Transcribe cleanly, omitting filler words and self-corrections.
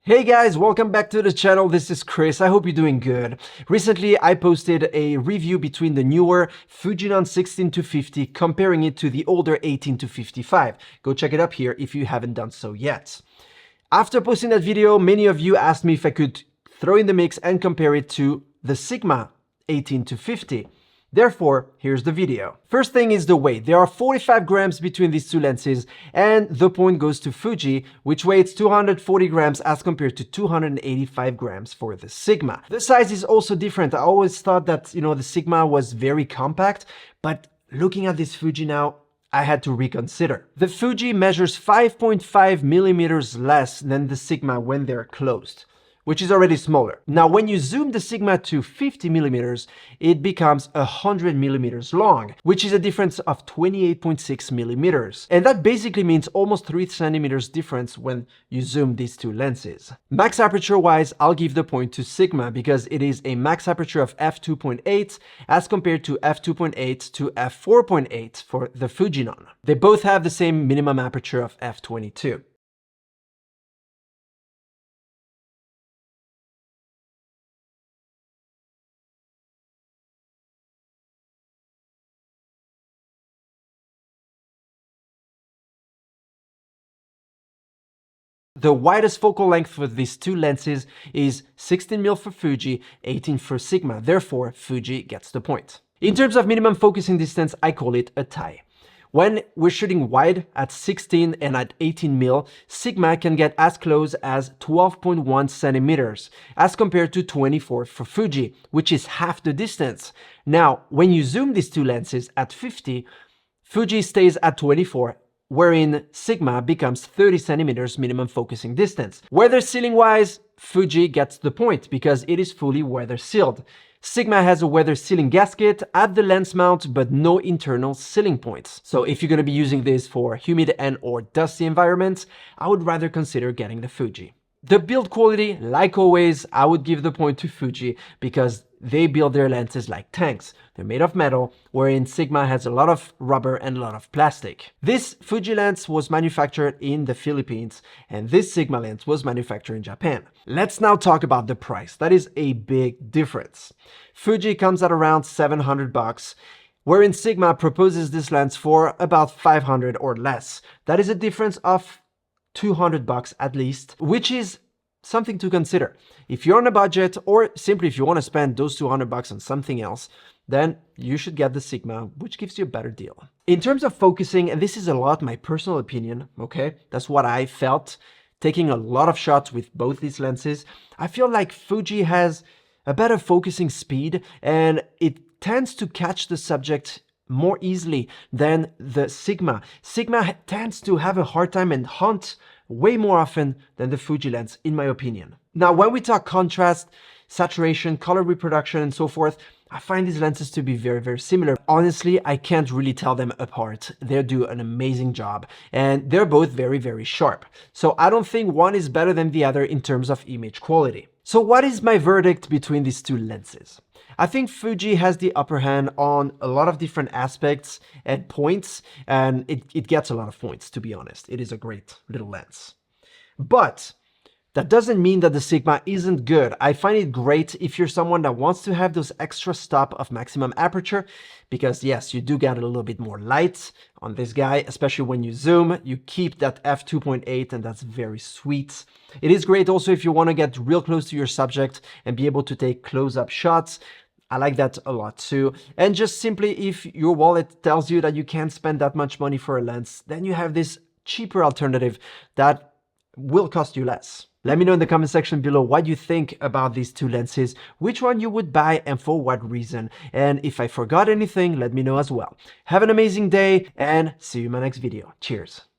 Hey guys, welcome back to the channel. This is Chris. I hope you're doing good. Recently, I posted a review between the newer Fujinon 16-50 comparing it to the older 18-55. Go check it up here if you haven't done so yet. After posting that video, many of you asked me if I could throw in the mix and compare it to the Sigma 18-50. Therefore, here's the video. First thing is the weight. There are 45 grams between these two lenses, and the point goes to Fuji, which weighs 240 grams as compared to 285 grams for the Sigma. The size is also different. I always thought that, the Sigma was very compact, but looking at this Fuji now, I had to reconsider. The Fuji measures 5.5 millimeters less than the Sigma when they're closed, which is already smaller. Now, when you zoom the Sigma to 50 millimeters, it becomes 100 millimeters long, which is a difference of 28.6 millimeters. And that basically means almost 3 centimeters difference when you zoom these two lenses. Max aperture wise, I'll give the point to Sigma because it is a max aperture of f2.8 as compared to f2.8 to f4.8 for the Fujinon. They both have the same minimum aperture of f22. The widest focal length for these two lenses is 16mm for Fuji, 18 for Sigma. Therefore, Fuji gets the point. In terms of minimum focusing distance, I call it a tie. When we're shooting wide at 16 and at 18mm, Sigma can get as close as 12.1 centimeters as compared to 24 for Fuji, which is half the distance. Now, when you zoom these two lenses at 50, Fuji stays at 24, wherein Sigma becomes 30 centimeters minimum focusing distance. Weather sealing wise, Fuji gets the point because it is fully weather sealed. Sigma has a weather sealing gasket at the lens mount, but no internal sealing points. So if you're going to be using this for humid and or dusty environments, I would rather consider getting the Fuji. The build quality, like always, I would give the point to Fuji because they build their lenses like tanks. They're made of metal, wherein Sigma has a lot of rubber and a lot of plastic. This Fuji lens was manufactured in the Philippines, and this Sigma lens was manufactured in Japan. Let's now talk about the price. That is a big difference. Fuji comes at around $700, wherein Sigma proposes this lens for about $500 or less. That is a difference of $200 at least, which is something to consider. If you're on a budget, or simply if you want to spend those $200 on something else, then you should get the Sigma, which gives you a better deal. In terms of focusing, and this is a lot my personal opinion, okay? That's what I felt taking a lot of shots with both these lenses. I feel like Fuji has a better focusing speed and it tends to catch the subject more easily than the Sigma. Sigma tends to have a hard time and hunt way more often than the Fuji lens, in my opinion. Now, when we talk contrast, saturation, color reproduction, and so forth, I find these lenses to be very, very similar. Honestly, I can't really tell them apart. They do an amazing job, and they're both very, very sharp. So I don't think one is better than the other in terms of image quality. So what is my verdict between these two lenses? I think Fuji has the upper hand on a lot of different aspects and points, and it gets a lot of points, to be honest. It is a great little lens. But that doesn't mean that the Sigma isn't good. I find it great if you're someone that wants to have those extra stop of maximum aperture, because yes, you do get a little bit more light on this guy, especially when you zoom. You keep that f2.8 and that's very sweet. It is great also if you want to get real close to your subject and be able to take close-up shots. I like that a lot too. And just simply if your wallet tells you that you can't spend that much money for a lens, then you have this cheaper alternative that will cost you less. Let me know in the comment section below what you think about these two lenses, which one you would buy and for what reason. And if I forgot anything, let me know as well. Have an amazing day and see you in my next video. Cheers.